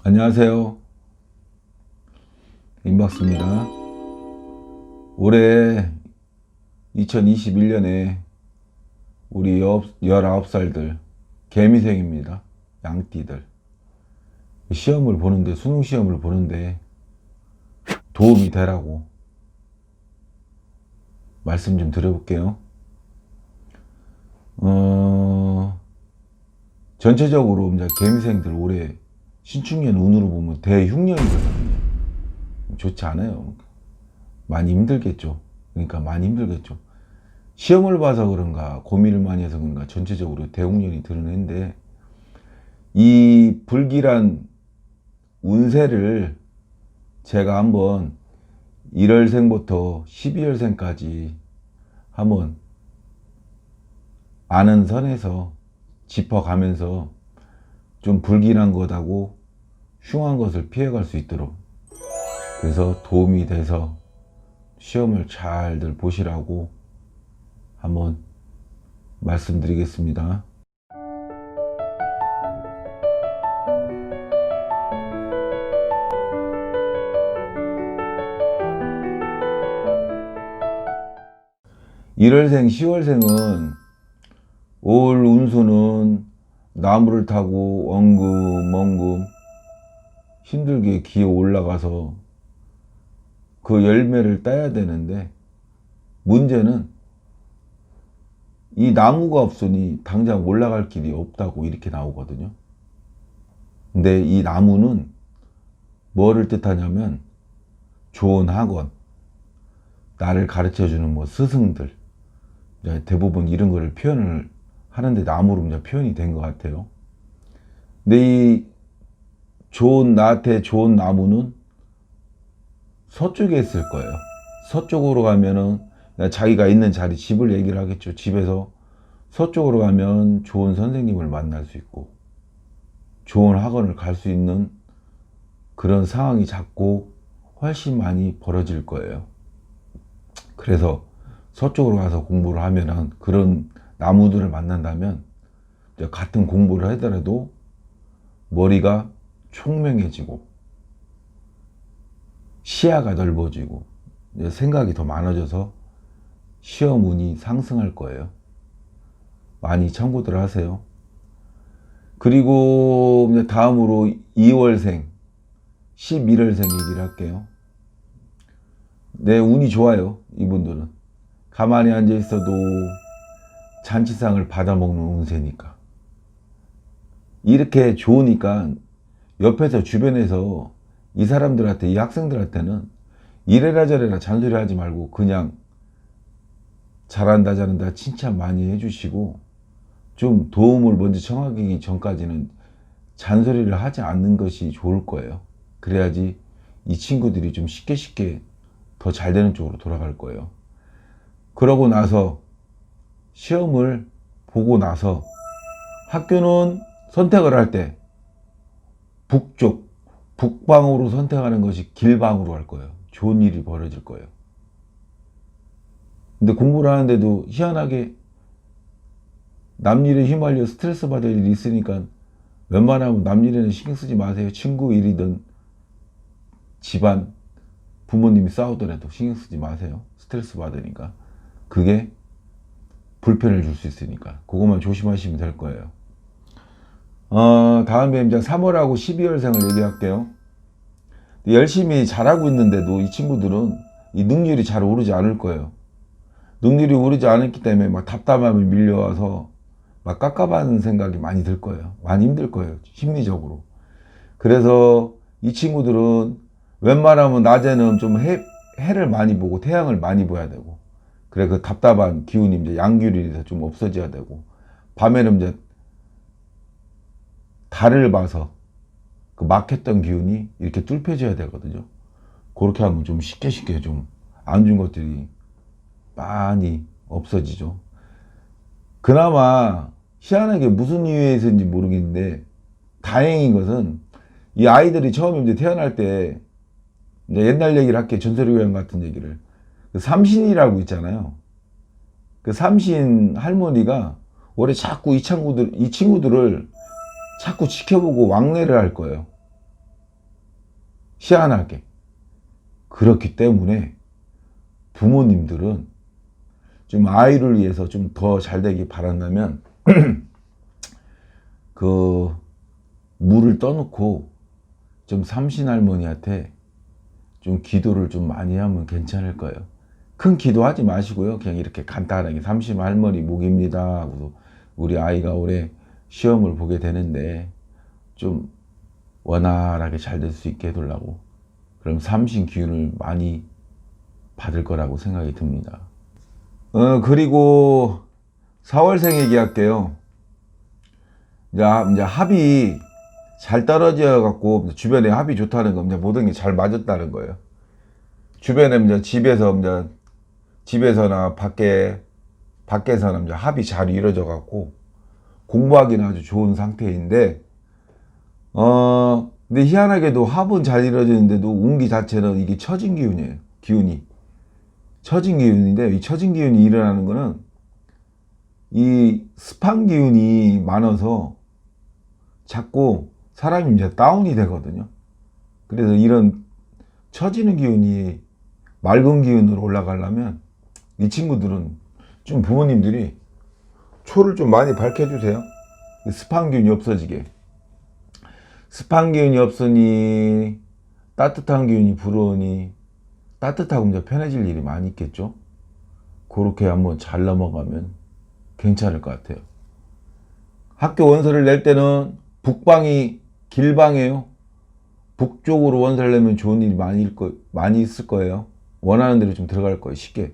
안녕하세요. 임박수입니다. 올해 2021년에 우리 19살들 개미생입니다. 양띠들 시험을 보는데, 수능 시험을 보는데 도움이 되라고 말씀 좀 드려볼게요. 전체적으로 이제 개미생들 올해 신축년 운으로 보면 대흉년이거든요. 좋지 않아요. 많이 힘들겠죠. 그러니까 많이 힘들겠죠. 시험을 봐서 그런가, 고민을 많이 해서 그런가, 전체적으로 대흉년이 드러내는데, 이 불길한 운세를 제가 한번 1월생부터 12월생까지 한번 아는 선에서 짚어가면서 좀 불길한 것하고 흉한 것을 피해갈 수 있도록, 그래서 도움이 돼서 시험을 잘들 보시라고 한번 말씀드리겠습니다. (1월생) (10월생은) 올 운수는 나무를 타고 엉금엉금 힘들게 기어 올라가서 그 열매를 따야 되는데, 문제는 이 나무가 없으니 당장 올라갈 길이 없다고 이렇게 나오거든요. 근데 이 나무는 뭐를 뜻하냐면 좋은 학원, 나를 가르쳐주는 뭐 스승들, 대부분 이런 거를 표현을 하는데 나무로 이제 표현이 된 것 같아요. 근데 이 나한테 좋은 나무는 서쪽에 있을 거예요. 서쪽으로 가면은 자기가 있는 자리, 집을 얘기를 하겠죠. 집에서 서쪽으로 가면 좋은 선생님을 만날 수 있고 좋은 학원을 갈 수 있는 그런 상황이 자꾸 훨씬 많이 벌어질 거예요. 그래서 서쪽으로 가서 공부를 하면은, 그런 나무들을 만난다면 같은 공부를 하더라도 머리가 총명해지고 시야가 넓어지고 생각이 더 많아져서 시험 운이 상승할 거예요. 많이 참고들 하세요. 그리고 다음으로 2월생, 11월생 얘기를 할게요. 내 운이 좋아요. 이분들은 가만히 앉아 있어도 잔치상을 받아먹는 운세니까, 이렇게 좋으니까 옆에서 주변에서 이 사람들한테, 이 학생들한테는 이래라 저래라 잔소리 하지 말고 그냥 잘한다 잘한다 칭찬 많이 해주시고, 좀 도움을 먼저 청하기 전까지는 잔소리를 하지 않는 것이 좋을 거예요. 그래야지 이 친구들이 좀 쉽게 더 잘 되는 쪽으로 돌아갈 거예요. 그러고 나서 시험을 보고 나서 학교는 선택을 할 때 북방으로 선택하는 것이 길방으로 할 거예요. 좋은 일이 벌어질 거예요. 근데 공부를 하는데도 희한하게 남일에 휘말려 스트레스 받을 일이 있으니까 웬만하면 남일에는 신경 쓰지 마세요. 친구 일이든 집안 부모님이 싸우더라도 신경 쓰지 마세요. 스트레스 받으니까 그게 불편을 줄 수 있으니까 그것만 조심하시면 될 거예요. 다음에 이제 3월하고 12월생을 얘기할게요. 열심히 잘하고 있는데도 이 친구들은 이 능률이 잘 오르지 않을 거예요. 능률이 오르지 않았기 때문에 막 답답함이 밀려와서 막 깝깝한 생각이 많이 들 거예요. 많이 힘들 거예요. 심리적으로. 그래서 이 친구들은 웬만하면 낮에는 좀 해를 많이 보고 태양을 많이 봐야 되고, 그래 그 답답한 기운이 이제 양균이 좀 없어져야 되고, 밤에는 이제 달을 봐서 그 막혔던 기운이 이렇게 뚫혀져야 되거든요. 그렇게 하면 좀 쉽게 좀 안 준 것들이 많이 없어지죠. 그나마 희한하게 무슨 이유에서인지 모르겠는데 다행인 것은, 이 아이들이 처음에 이제 태어날 때, 이제 옛날 얘기를 할게, 전설의 고향 같은 얘기를. 그 삼신이라고 있잖아요. 그 삼신 할머니가 올해 자꾸 이 친구들을 자꾸 지켜보고 왕래를 할 거예요. 희한하게. 그렇기 때문에 부모님들은 좀 아이를 위해서 좀 더 잘 되기 바란다면 그 물을 떠놓고 좀 삼신할머니한테 좀 기도를 좀 많이 하면 괜찮을 거예요. 큰 기도하지 마시고요. 그냥 이렇게 간단하게 삼신할머니 목입니다 하고 우리 아이가 올해 시험을 보게 되는데 좀 원활하게 잘 될 수 있게 해달라고. 그럼 삼신 기운을 많이 받을 거라고 생각이 듭니다. 그리고 4월생 얘기할게요. 이제 합이 잘 떨어져 갖고 주변에 합이 좋다는 거, 이제 모든 게 잘 맞았다는 거예요. 주변에 이제 집에서나 밖에서나 이제 합이 잘 이루어져 갖고 공부하기는 아주 좋은 상태인데, 근데 희한하게도 합은 잘 이루어지는데도 운기 자체는 이게 처진 기운이에요. 처진 기운인데, 이 처진 기운이 일어나는 거는 이 습한 기운이 많아서 자꾸 사람이 이제 다운이 되거든요. 그래서 이런 처지는 기운이 맑은 기운으로 올라가려면 이 친구들은 좀 부모님들이 초를 좀 많이 밝혀주세요. 습한 기운이 없어지게. 습한 기운이 없으니 따뜻한 기운이 불어오니 따뜻하고 이제 편해질 일이 많이 있겠죠. 그렇게 한번 잘 넘어가면 괜찮을 것 같아요. 학교 원서를 낼 때는 북방이 길방이에요. 북쪽으로 원서를 내면 좋은 일이 많이 있을 거예요. 원하는 대로 좀 들어갈 거예요. 쉽게.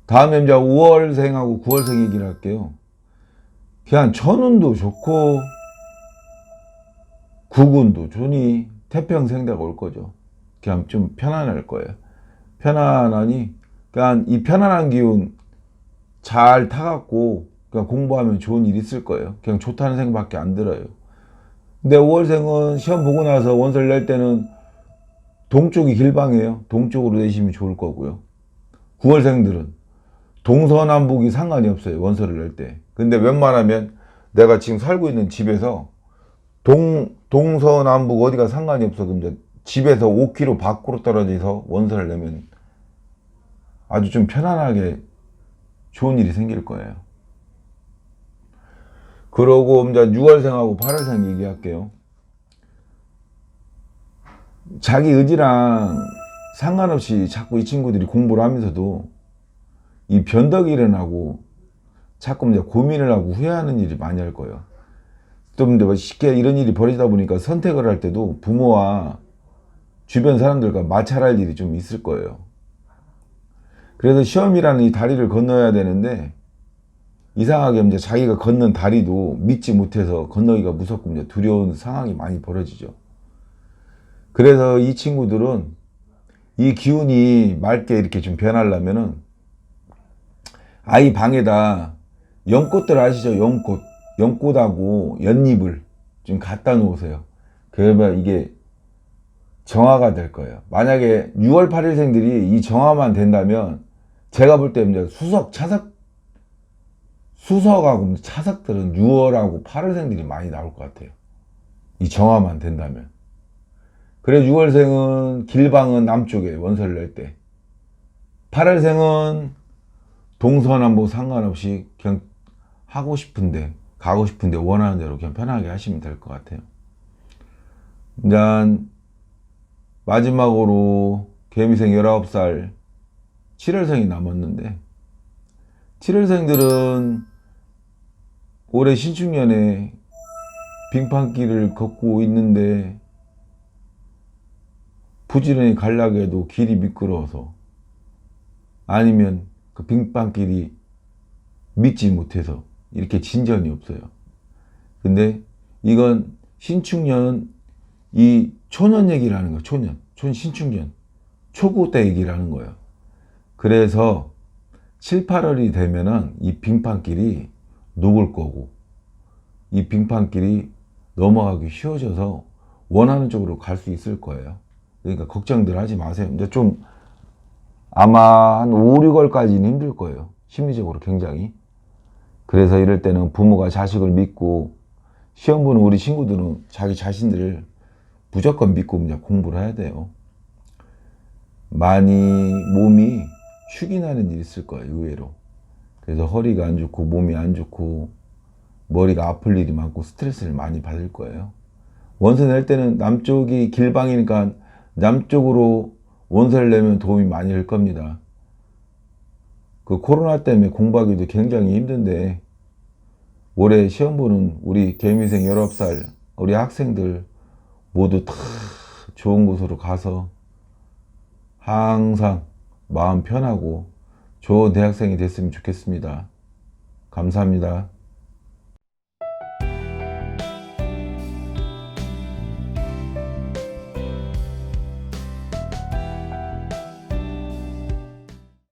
다음에 이제 5월생하고 9월생 얘기를 할게요. 그냥 천운도 좋고 구군도 좋으니 태평생대가 올 거죠. 그냥 좀 편안할 거예요. 편안하니 그냥 이 편안한 기운 잘 타갖고 그냥 공부하면 좋은 일 있을 거예요. 그냥 좋다는 생각밖에 안 들어요. 근데 5월생은 시험 보고 나서 원서를 낼 때는 동쪽이 길방이에요. 동쪽으로 내시면 좋을 거고요. 9월생들은 동서남북이 상관이 없어요. 원서를 낼 때. 근데 웬만하면 내가 지금 살고 있는 집에서 동서남북 어디가 상관이 없어. 그럼 이제 집에서 5km 밖으로 떨어져서 원서를 내면 아주 좀 편안하게 좋은 일이 생길 거예요. 그러고 이제 6월생하고 8월생 얘기할게요. 자기 의지랑 상관없이 자꾸 이 친구들이 공부를 하면서도 이 변덕이 일어나고 자꾸 이제 고민을 하고 후회하는 일이 많이 할 거예요. 좀 이제 쉽게 이런 일이 벌어지다 보니까 선택을 할 때도 부모와 주변 사람들과 마찰할 일이 좀 있을 거예요. 그래서 시험이라는 이 다리를 건너야 되는데 이상하게 이제 자기가 걷는 다리도 믿지 못해서 건너기가 무섭고 이제 두려운 상황이 많이 벌어지죠. 그래서 이 친구들은 이 기운이 맑게 이렇게 좀 변하려면은 아이 방에다 연꽃들 아시죠? 연꽃하고 연잎을 좀 갖다 놓으세요. 그러면 이게 정화가 될 거예요. 만약에 6월 8일생들이 이 정화만 된다면 제가 볼 때 이제 수석하고 차석들은 6월하고 8월생들이 많이 나올 것 같아요. 이 정화만 된다면. 그래 6월생은 길방은 남쪽에 원서를 낼 때, 8월생은 동서남북 상관없이 그냥 하고 싶은데 가고 싶은데 원하는 대로 그냥 편하게 하시면 될 것 같아요. 일단 마지막으로 개미생 19살 7월생이 남았는데 7월생들은 올해 신축년에 빙판길을 걷고 있는데 부지런히 가려고 해도 길이 미끄러워서 아니면 그 빙판길이 믿지 못해서 이렇게 진전이 없어요. 근데 이건 신축년 이 초년 얘기라는 거예요. 신축년 초고 때 얘기라는 거예요. 그래서 7, 8월이 되면은 이 빙판길이 녹을 거고 이 빙판길이 넘어가기 쉬워져서 원하는 쪽으로 갈 수 있을 거예요. 그러니까 걱정들 하지 마세요. 이제 좀 아마 한 5, 6월까지는 힘들 거예요. 심리적으로 굉장히. 그래서 이럴 때는 부모가 자식을 믿고 시험 보는 우리 친구들은 자기 자신들을 무조건 믿고 그냥 공부를 해야 돼요. 많이 몸이 축이 나는 일이 있을 거예요, 의외로. 그래서 허리가 안 좋고 몸이 안 좋고 머리가 아플 일이 많고 스트레스를 많이 받을 거예요. 원서 낼 때는 남쪽이 길방이니까 남쪽으로 원서를 내면 도움이 많이 될 겁니다. 그 코로나 때문에 공부하기도 굉장히 힘든데 올해 시험 보는 우리 개미생 19살 우리 학생들 모두 다 좋은 곳으로 가서 항상 마음 편하고 좋은 대학생이 됐으면 좋겠습니다. 감사합니다.